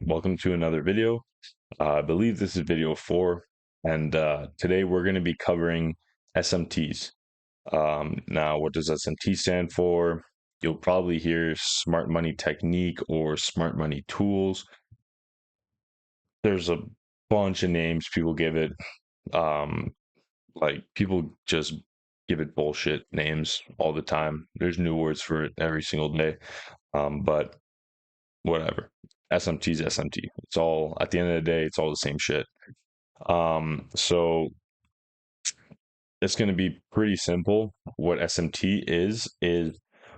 Welcome to another video. I believe this is video 4, and today we're going to be covering SMTs. Now, what does SMT stand for? You'll probably hear smart money technique or smart money tools. There's a bunch of names people give it. Um, like people just give it bullshit names all the time. There's new words for it every single day. But whatever. SMT is SMT. It's all at the end of the day, it's all the same shit. So it's going to be pretty simple. What SMT is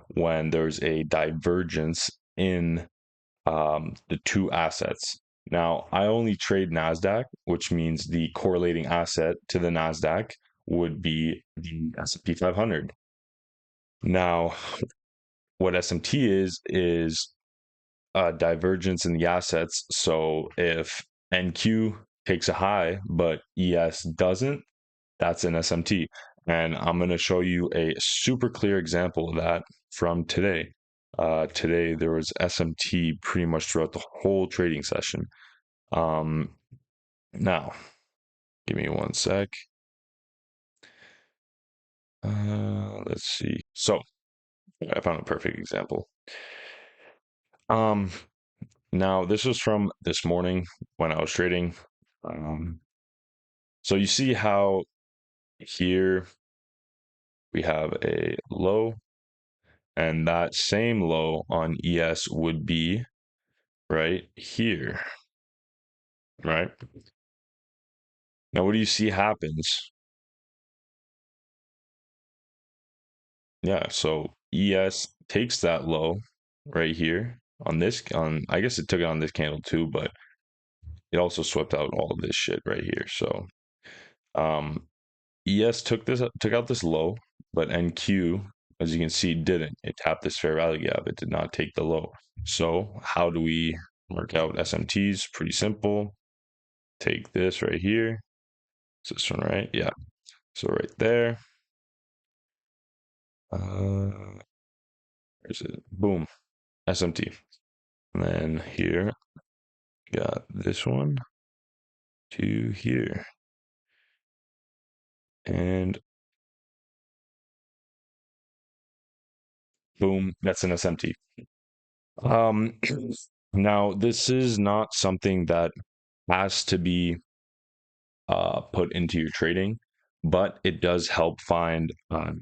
when there's a divergence in the two assets. Now, I only trade NASDAQ, which means the correlating asset to the NASDAQ would be the S&P 500. Now, what SMT is divergence in the assets. So if NQ takes a high, but ES doesn't, that's an SMT. And I'm going to show you a super clear example of that from today. Today, there was SMT pretty much throughout the whole trading session. Now, give me one sec. Let's see. So, I found a perfect example. Now, this was from this morning when I was trading. So you see how here we have a low, and that same low on ES would be right here, right? Now, what do you see happens? Yeah, so ES takes that low right here on this, I guess it took it on this candle too, but it also swept out all of this shit right here. So, ES took out this low, but NQ, as you can see, didn't. It tapped this fair value gap. It did not take the low. So how do we work out SMTs? Pretty simple. Take this right here. Is this one right? Yeah. So right there. Where's it? Boom. SMT. And then here, got this one to here. And boom, that's an SMT. Now this is not something that has to be put into your trading, but it does help find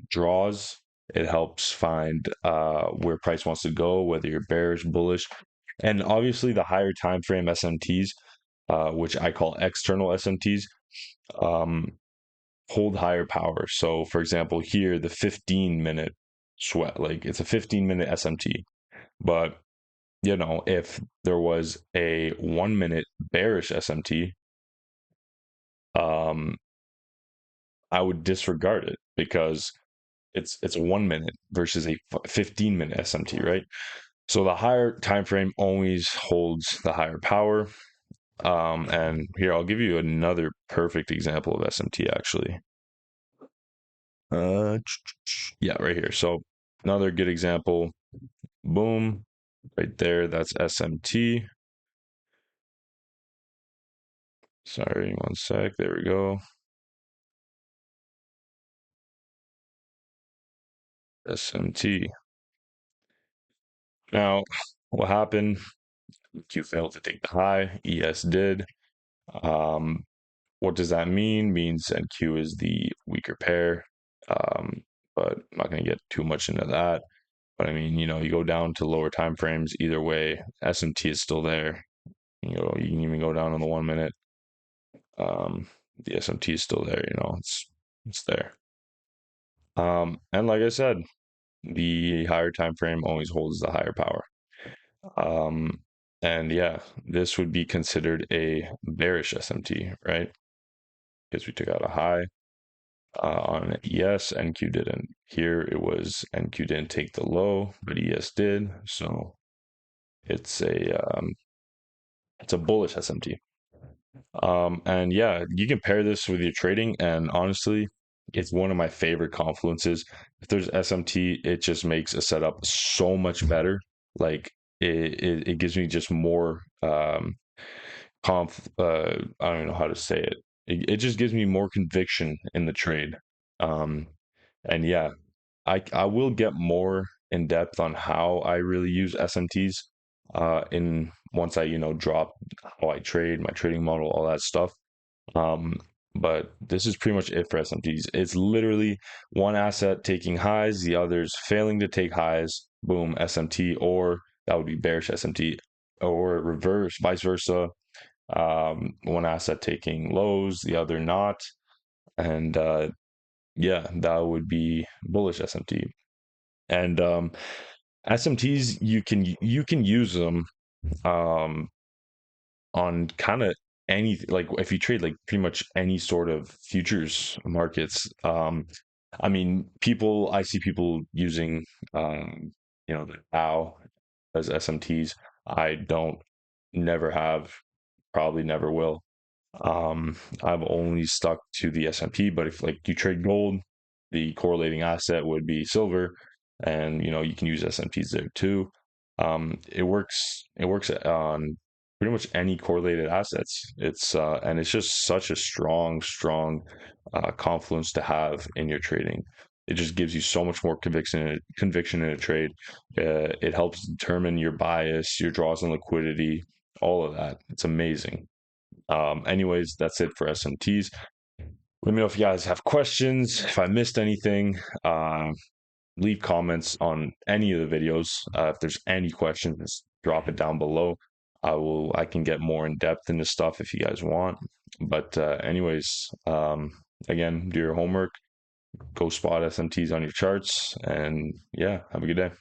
draws. It helps find where price wants to go, whether you're bearish, bullish, and obviously the higher time frame SMTs, which I call external SMTs, um, hold higher power. So, for example, here the 15-minute sweat, like it's a 15-minute SMT, but if there was a 1-minute bearish SMT, I would disregard it because it's a 1 minute versus a 15-minute SMT, right? So the higher time frame always holds the higher power. And here I'll give you another perfect example of SMT actually. Yeah, right here. So another good example. Boom, right there. That's SMT. Sorry, one sec. There we go. SMT. Now, what happened? Q failed to take the high. ES did. What does that mean? Means NQ is the weaker pair. But I'm not going to get too much into that. But I mean, you go down to lower time frames. Either way, SMT is still there. You can even go down on the 1 minute. The SMT is still there. It's there. And like I said, the higher time frame always holds the higher power. And yeah, this would be considered a bearish SMT, right? Because we took out a high on ES, NQ didn't. Here it was NQ didn't take the low, but ES did. So it's a bullish SMT. And yeah, you can pair this with your trading, and honestly, it's one of my favorite confluences. If there's SMT, it just makes a setup so much better. Like it gives me just more I don't know how to say it. It just gives me more conviction in the trade. Um, and yeah, I will get more in depth on how I really use SMTs in once I, drop how I trade, my trading model, all that stuff. Um, but this is pretty much it for SMTs. It's literally one asset taking highs, the others failing to take highs, boom, SMT, or that would be bearish SMT, or reverse, vice versa. One asset taking lows, the other not. And yeah, that would be bullish SMT. And SMTs, you can use them um, on kind of any, like if you trade like pretty much any sort of futures markets. I mean, I see people using the Dow as SMTs. I don't, never have, probably never will. I've only stuck to the S&P, but if like you trade gold, the correlating asset would be silver, and you can use S&Ps there too. It works on pretty much any correlated assets. And it's just such a strong confluence to have in your trading. It just gives you so much more conviction in a trade. It helps determine your bias, your draws and liquidity, all of that. It's amazing. Anyways, that's it for SMTs. Let me know if you guys have questions, if I missed anything. Leave comments on any of the videos. If there's any questions, just drop it down below. I can get more in depth into stuff if you guys want. But anyways, again, do your homework, go spot SMTs on your charts, and yeah, have a good day.